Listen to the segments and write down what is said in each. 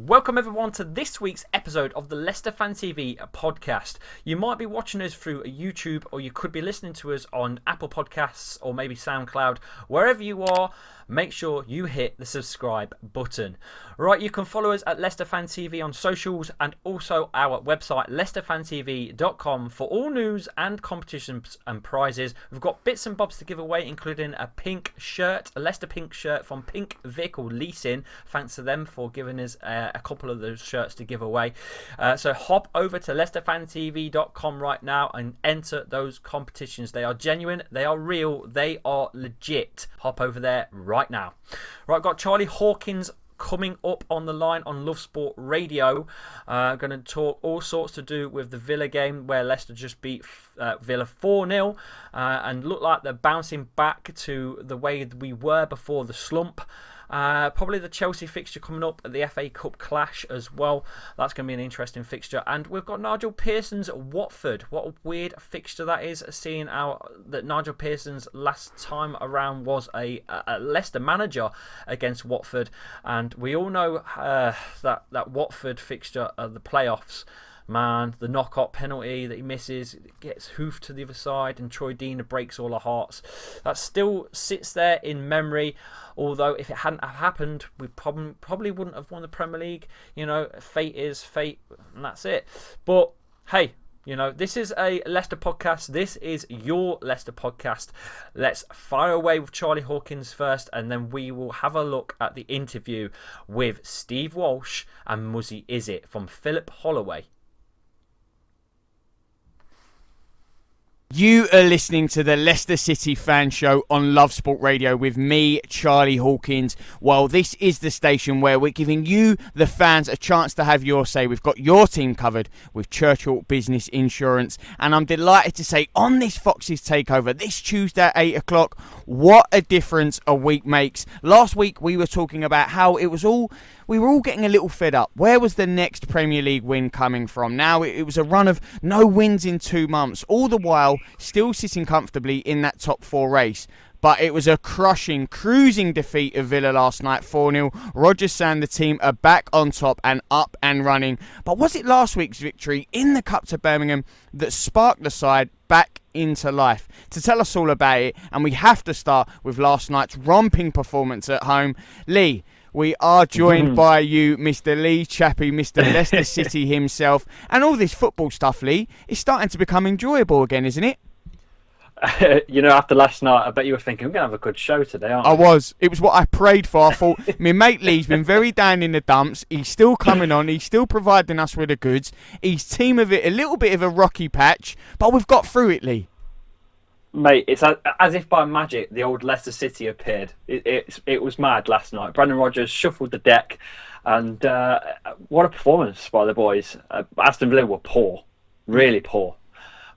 Welcome everyone to this week's episode of the Leicester Fan TV podcast. You might be watching us through YouTube, or you could be listening to us on Apple Podcasts or maybe SoundCloud. Wherever you are, make sure you hit the subscribe button. Right, you can follow us at Leicester Fan TV on socials and also our website leicesterfantv.com for all news and competitions and prizes. We've got bits and bobs to give away, including a pink shirt, a Leicester pink shirt from Pink Vehicle Leasing. Thanks to them for giving us a couple of those shirts to give away. So hop over to leicesterfantv.com right now and enter those competitions. They are genuine, they are real, they are legit. Hop over there right now. Right, got Charlie Hawkins coming up on the line on Lovesport Radio. Going to talk all sorts to do with the Villa game where Leicester just beat Villa 4-0 and look like they're bouncing back to the way we were before the slump. Probably the Chelsea fixture coming up at the FA Cup clash as well. That's going to be an interesting fixture. And we've got Nigel Pearson's Watford. What a weird fixture that is, seeing that Nigel Pearson's last time around was a Leicester manager against Watford. And we all know that Watford fixture of the playoffs. Man, the knockout penalty that he misses, gets hoofed to the other side, and Troy Deener breaks all our hearts. That still sits there in memory. Although if it hadn't have happened, we probably wouldn't have won the Premier League. You know, fate is fate, and that's it. But hey, you know, this is a Leicester podcast. This is your Leicester podcast. Let's fire away with Charlie Hawkins first, and then we will have a look at the interview with Steve Walsh and Muzzy Izzet from Philip Holloway. You are listening to the Leicester City Fan Show on Lovesport Radio with me, Charlie Hawkins. Well, this is the station where we're giving you, the fans, a chance to have your say. We've got your team covered with Churchill Business Insurance. And I'm delighted to say, on this Foxes Takeover, this Tuesday at 8 o'clock, what a difference a week makes. Last week, we were talking about how we were all getting a little fed up. Where was the next Premier League win coming from? Now it was a run of no wins in 2 months, all the while still sitting comfortably in that top 4 race. But it was a crushing, cruising defeat of Villa last night, 4-0. Rodgers saying the team are back on top and up and running. But was it last week's victory in the Cup to Birmingham that sparked the side back into life? To tell us all about it, and we have to start with last night's romping performance at home. Lee, we are joined by you, Mr. Lee Chappie, Mr. Leicester City himself. And all this football stuff, Lee, is starting to become enjoyable again, isn't it? You know, after last night, I bet you were thinking, we're going to have a good show today, aren't we? I was. It was what I prayed for. I thought, my mate Lee's been very down in the dumps. He's still coming on. He's still providing us with the goods. He's team of it, a little bit of a rocky patch, but we've got through it, Lee. Mate, it's as if by magic the old Leicester City appeared. It was mad last night. Brendan Rodgers shuffled the deck, and what a performance by the boys. Aston Villa were poor, really poor.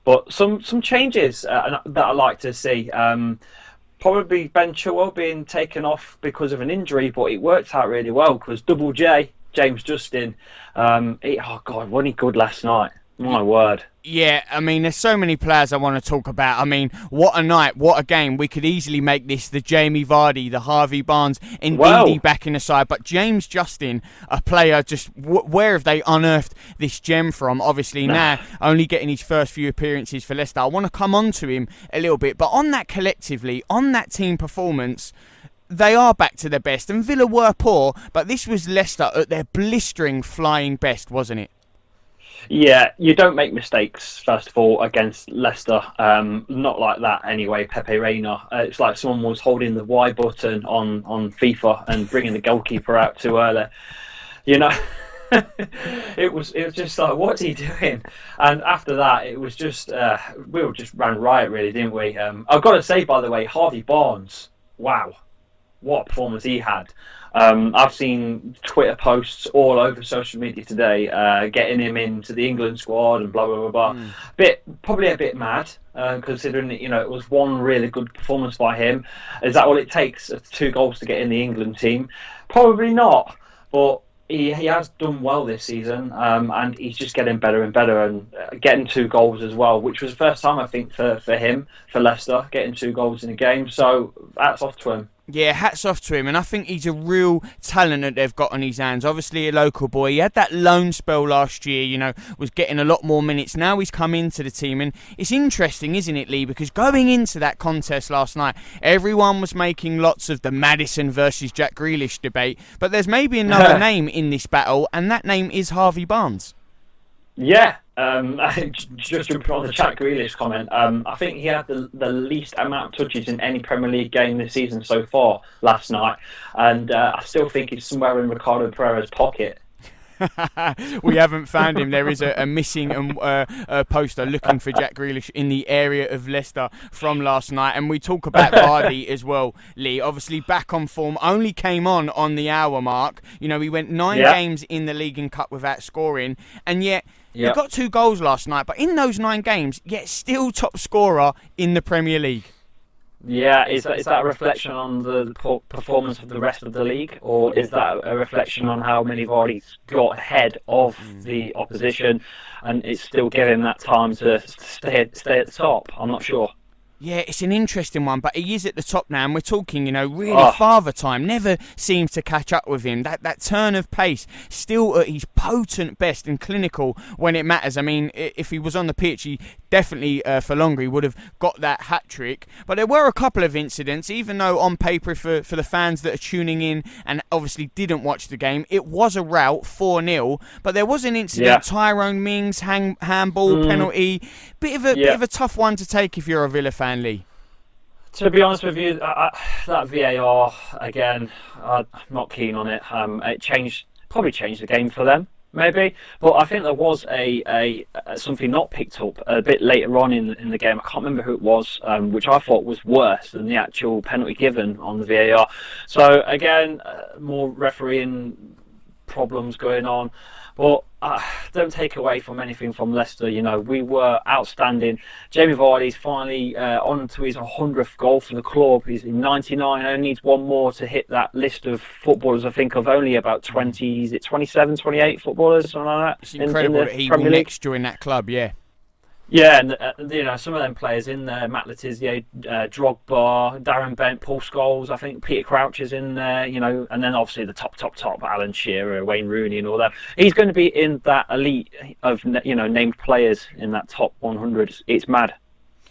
But some changes that I like to see. Probably Ben Chilwell being taken off because of an injury, but it worked out really well because Double J, James Justin, wasn't he good last night? My word. Yeah, I mean, there's so many players I want to talk about. I mean, what a night, what a game. We could easily make this the Jamie Vardy, the Harvey Barnes, Ndidi back in the side. But James Justin, a player, just where have they unearthed this gem from? Obviously now, only getting his first few appearances for Leicester. I want to come on to him a little bit. But on that collectively, on that team performance, they are back to their best. And Villa were poor, but this was Leicester at their blistering, flying best, wasn't it? Yeah, you don't make mistakes, first of all, against Leicester. Not like that anyway, Pepe Reina. It's like someone was holding the Y button on FIFA and bringing the goalkeeper out too early. You know, it was just like, what's he doing? And after that, it was just, we all just ran riot, really, didn't we? I've got to say, by the way, Harvey Barnes, wow. what a performance he had. I've seen Twitter posts all over social media today, getting him into the England squad and blah blah blah blah. Probably a bit mad, considering it was one really good performance by him. Is that all it takes? 2 goals to get in the England team? Probably not, but he has done well this season, and he's just getting better and better, and getting 2 goals as well, which was the first time I think for him, for Leicester, getting 2 goals in a game. So hats off to him. Yeah, hats off to him, and I think he's a real talent that they've got on his hands. Obviously a local boy. He had that loan spell last year, was getting a lot more minutes. Now he's come into the team, and it's interesting, isn't it, Lee? Because going into that contest last night, everyone was making lots of the Maddison versus Jack Grealish debate, but there's maybe another name in this battle, and that name is Harvey Barnes. Yeah, just jumping on the Jack Grealish comment, I think he had the least amount of touches in any Premier League game this season so far last night, and I still think he's somewhere in Ricardo Pereira's pocket. We haven't found him. There is a missing poster looking for Jack Grealish in the area of Leicester from last night. And we talk about Vardy as well, Lee. Obviously back on form, only came on the hour mark. He went 9 games in the League and Cup without scoring, and yet he got 2 goals last night. But in those 9 games, yet still top scorer in the Premier League. Yeah, is that a reflection on the performance of the rest of the league, or is that a reflection on how many Vardy's got ahead of the opposition, and it's still giving that time to stay at the top? I'm not sure. Yeah, it's an interesting one, but he is at the top now, and we're talking, really father time. Never seems to catch up with him. That turn of pace, still at his potent best and clinical when it matters. I mean, if he was on the pitch, he definitely, for longer, he would have got that hat-trick. But there were a couple of incidents, even though on paper, for the fans that are tuning in and obviously didn't watch the game, it was a rout, 4-0. But there was an incident, Tyrone Mings, handball, penalty. Bit of a tough one to take if you're a Villa fan, Lee. To be honest with you, that VAR, again, I'm not keen on it. It probably changed the game for them, maybe. But I think there was a something not picked up a bit later on in the game. I can't remember who it was, which I thought was worse than the actual penalty given on the VAR. So again, more refereeing problems going on. But don't take away from anything from Leicester. We were outstanding. Jamie Vardy's finally on to his 100th goal for the club. He's in 99, only needs 1 more to hit that list of footballers. I think of only about 20, is it 27, 28 footballers, something like that. It's incredible that he will next join that club, yeah. Yeah, and some of them players in there, Matt Letizia, Drogba, Darren Bent, Paul Scholes, I think Peter Crouch is in there, and then obviously the top, Alan Shearer, Wayne Rooney and all that. He's going to be in that elite of, named players in that top 100. It's mad.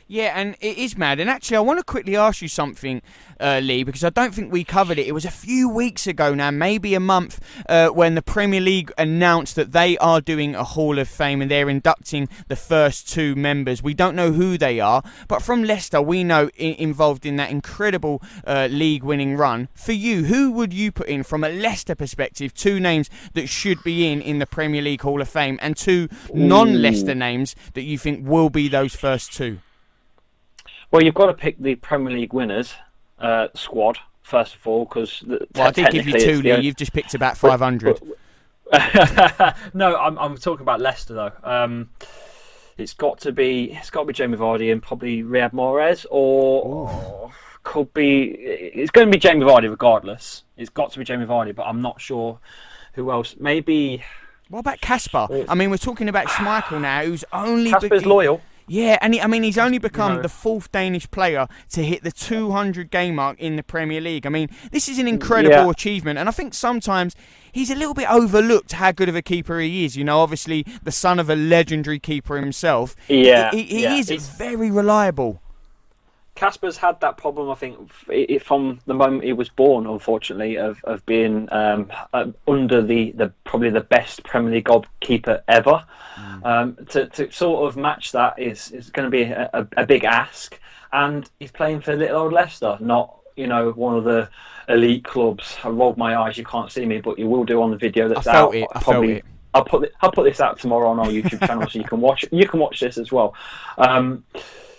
Yeah, and it is mad. And actually, I want to quickly ask you something, Lee, because I don't think we covered it. It was a few weeks ago now, maybe a month, when the Premier League announced that they are doing a Hall of Fame and they're inducting the first 2 members. We don't know who they are, but from Leicester, we know involved in that incredible league-winning run. For you, who would you put in from a Leicester perspective? 2 names that should be in the Premier League Hall of Fame, and 2 non-Leicester names that you think will be those first 2. Well, you've got to pick the Premier League winners squad, first of all, because... I did give you 2, Lee. You've just picked about 500. No, I'm talking about Leicester, though. It's got to be Jamie Vardy and probably Riyad Mahrez, or could be... It's going to be Jamie Vardy regardless. It's got to be Jamie Vardy, but I'm not sure who else. Maybe... What about Kasper? I mean, we're talking about Schmeichel now, who's only... Kasper's loyal. Yeah, and he's only become the 4th Danish player to hit the 200 game mark in the Premier League. I mean, this is an incredible achievement, and I think sometimes he's a little bit overlooked how good of a keeper he is. Obviously the son of a legendary keeper himself. Yeah, he is very reliable. Kasper's had that problem, I think, from the moment he was born, unfortunately, of being under the probably the best Premier League goalkeeper ever. To sort of match that is going to be a big ask, and he's playing for little old Leicester, not one of the elite clubs. I rolled my eyes, you can't see me, but you will do on the video that's out. I felt it. I'll put this out tomorrow on our YouTube channel, so you can watch this as well.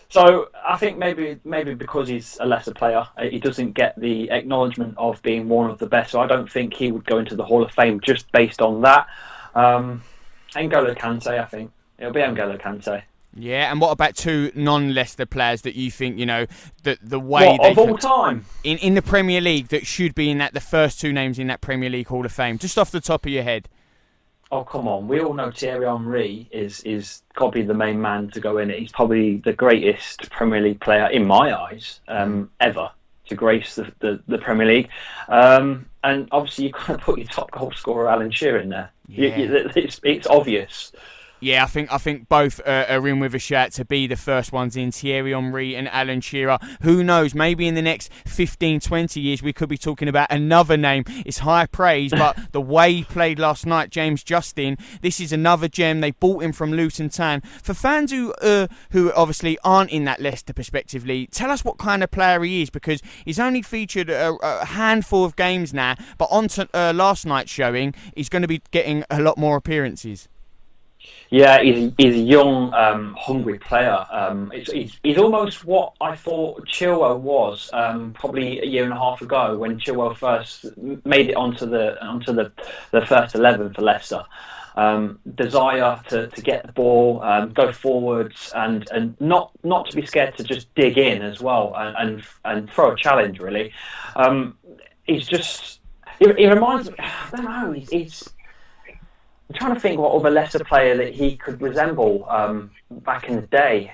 So I think maybe because he's a lesser player, he doesn't get the acknowledgement of being one of the best. So I don't think he would go into the Hall of Fame just based on that. N'Golo Kante, I think it'll be N'Golo Kante. Yeah, and what about two non-Leicester players that you think, the way they of all time in the Premier League that should be in the first two names in that Premier League Hall of Fame, just off the top of your head? Oh, come on. We all know Thierry Henry is got to be the main man to go in it. He's probably the greatest Premier League player, in my eyes, ever to grace the Premier League. And obviously, you've got to put your top goal scorer, Alan Shearer, in there. Yeah. It's obvious. Yeah, I think both are in with a shout to be the first ones in, Thierry Henry and Alan Shearer. Who knows, maybe in the next 15, 20 years we could be talking about another name. It's high praise, but the way he played last night, James Justin, this is another gem. They bought him from Luton Town. For fans who obviously aren't in that Leicester perspectively, tell us what kind of player he is, because he's only featured a handful of games now, but on to last night's showing, he's going to be getting a lot more appearances. Yeah, he's a young, hungry player. He's almost what I thought Chilwell was probably a year and a half ago when Chilwell first made it onto the first 11 for Leicester. Desire to get the ball, go forwards, and not to be scared to just dig in as well and throw a challenge. Really, he's just he reminds me. I don't know. I'm trying to think what other Leicester player that he could resemble back in the day.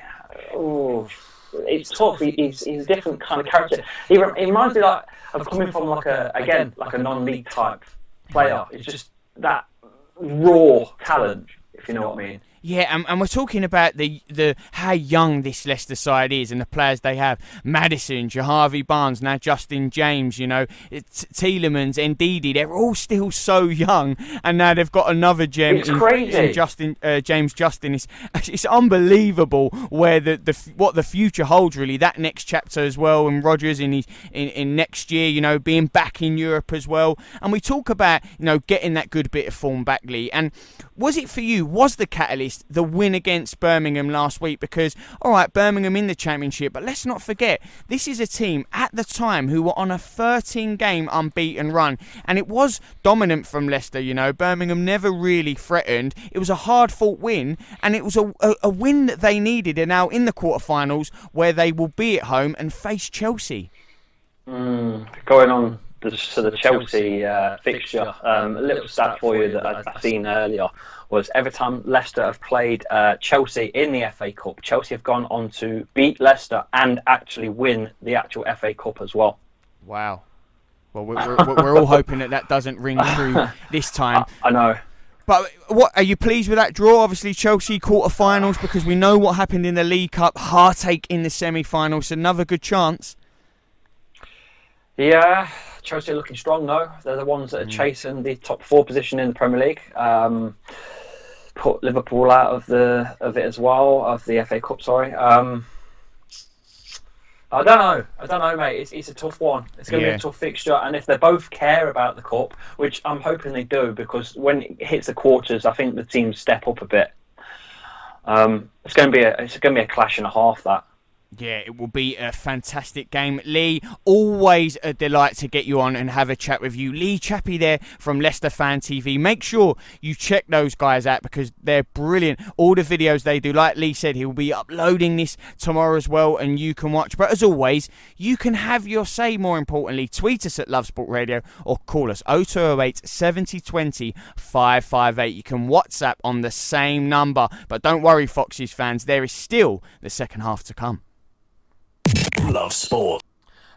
Oh, it's tough. He's a different kind of character. He reminds me of coming from like a non-league type player. It's just that raw talent, if you know what I mean. Yeah, and we're talking about the how young this Leicester side is and the players they have. Maddison, Jahavi Barnes, now Justin James, Tielemans, Ndidi, they're all still so young, and now they've got another gem. It's crazy. In James Justin. It's unbelievable where what the future holds, really. That next chapter as well, and Rodgers in next year, being back in Europe as well. And we talk about, getting that good bit of form back, Lee. And was it for you, was the catalyst the win against Birmingham last week? Because, all right, Birmingham in the Championship, but let's not forget, this is a team at the time who were on a 13-game unbeaten run, and it was dominant from Leicester. Birmingham never really threatened. It was a hard-fought win, and it was a win that they needed. And now in the quarterfinals, where they will be at home and face Chelsea. Going on to the Chelsea fixture, a little stat for you that I've seen earlier was every time Leicester have played Chelsea in the FA Cup, Chelsea have gone on to beat Leicester and actually win the actual FA Cup as well. Wow. Well, we're all hoping that doesn't ring true this time. I know. But what are you pleased with that draw? Obviously, Chelsea quarter-finals, because we know what happened in the League Cup. Heartache in the semi-finals. Another good chance. Yeah, Chelsea are looking strong though. They're the ones that are chasing the top 4 position in the Premier League. Put Liverpool out of it as well, of the FA Cup. Sorry. I don't know, mate. It's a tough one. It's going to be a tough fixture, and if they both care about the cup, which I'm hoping they do, because when it hits the quarters, I think the teams step up a bit. It's going to be a clash and a half. That. Yeah, it will be a fantastic game. Lee, always a delight to get you on and have a chat with you. Lee Chappie there from Leicester Fan TV. Make sure you check those guys out because they're brilliant. All the videos they do, like Lee said, he'll be uploading this tomorrow as well, and you can watch. But as always, you can have your say. More importantly, tweet us at Lovesport Radio or call us 0208 7020 558. You can WhatsApp on the same number. But don't worry, Foxes fans, there is still the second half to come. Love Sport.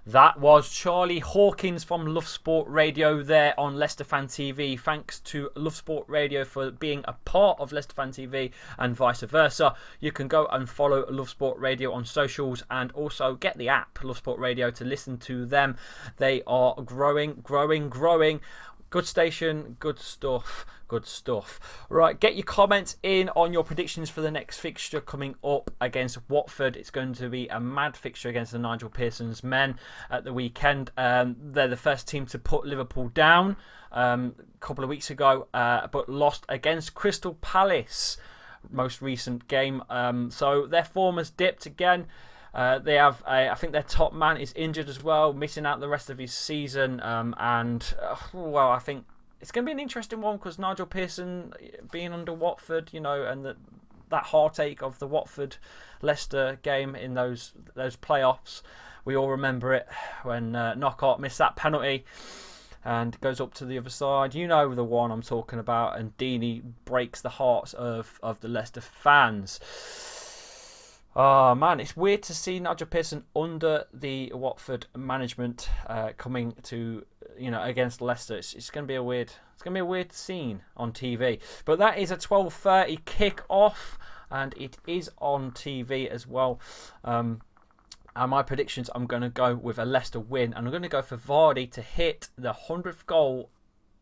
That was Charlie Hawkins from Lovesport Radio there on Leicester Fan TV. Thanks to Lovesport Radio for being a part of Leicester Fan TV and vice versa. You can go and follow Lovesport Radio on socials and also get the app Lovesport Radio to listen to them. They are growing. Good station, good stuff. Right, get your comments in on your predictions for the next fixture coming up against Watford. It's going to be a mad fixture against the Nigel Pearson's men at the weekend. They're the first team to put Liverpool down a couple of weeks ago, but lost against Crystal Palace. most recent game. So their form has dipped again. They have, I think their top man is injured as well, missing out the rest of his season. Well, I think it's going to be an interesting one because Nigel Pearson being under Watford, and that heartache of the Watford-Leicester game in those playoffs. We all remember it when Knockout missed that penalty and goes up to the other side. You know the one I'm talking about, and Deeney breaks the hearts of the Leicester fans. Oh man, it's weird to see Nigel Pearson under the Watford management coming to against Leicester. It's going to be a weird scene on TV. But that is a 12:30 kick-off, and it is on TV as well. And my predictions, I'm going to go with a Leicester win, and I'm going to go for Vardy to hit the 100th goal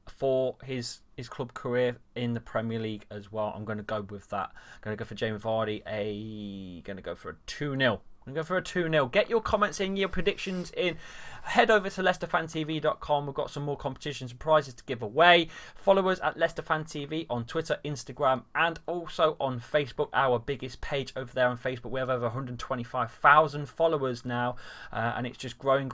for his club career in the Premier League as well. I'm going to go with that. I'm going to go for Jamie Vardy. Going to go for a 2-0. I'm going to go for a 2-0. Get your comments in, your predictions in. Head over to leicesterfantv.com. We've got some more competitions and prizes to give away. Follow us at Leicester Fan TV on Twitter, Instagram, and also on Facebook, our biggest page over there on Facebook. We have over 125,000 followers now, and it's just growing.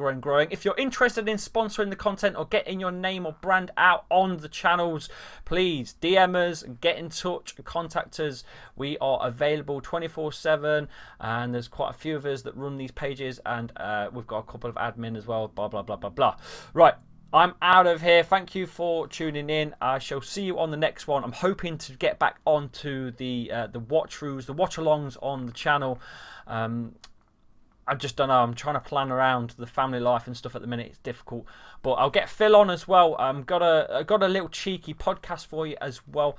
If you're interested in sponsoring the content or getting your name or brand out on the channels, please DM us, get in touch, contact us. We are available 24/7, and there's quite a few of us that run these pages, and we've got a couple of admin as well. Blah blah blah blah blah. Right, I'm out of here. Thank you for tuning in. I shall see you on the next one. I'm hoping to get back onto the watch-throughs, the watch-alongs on the channel. I just don't know. I'm trying to plan around the family life and stuff at the minute. It's difficult, but I'll get Phil on as well. I got a little cheeky podcast for you as well.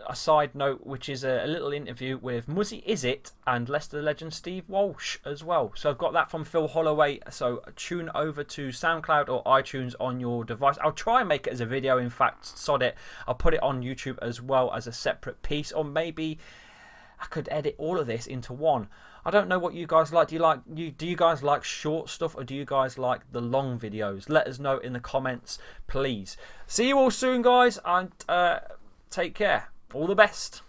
A side note, which is a little interview with Muzzy Izzet and Leicester legend Steve Walsh as well. So I've got that from Phil Holloway. So tune over to SoundCloud or iTunes on your device. I'll try and make it as a video. In fact, sod it. I'll put it on YouTube as well as a separate piece, or maybe I could edit all of this into one. I don't know what you guys like. Do you guys like short stuff, or do you guys like the long videos? Let us know in the comments, please. See you all soon, guys, and take care. All the best.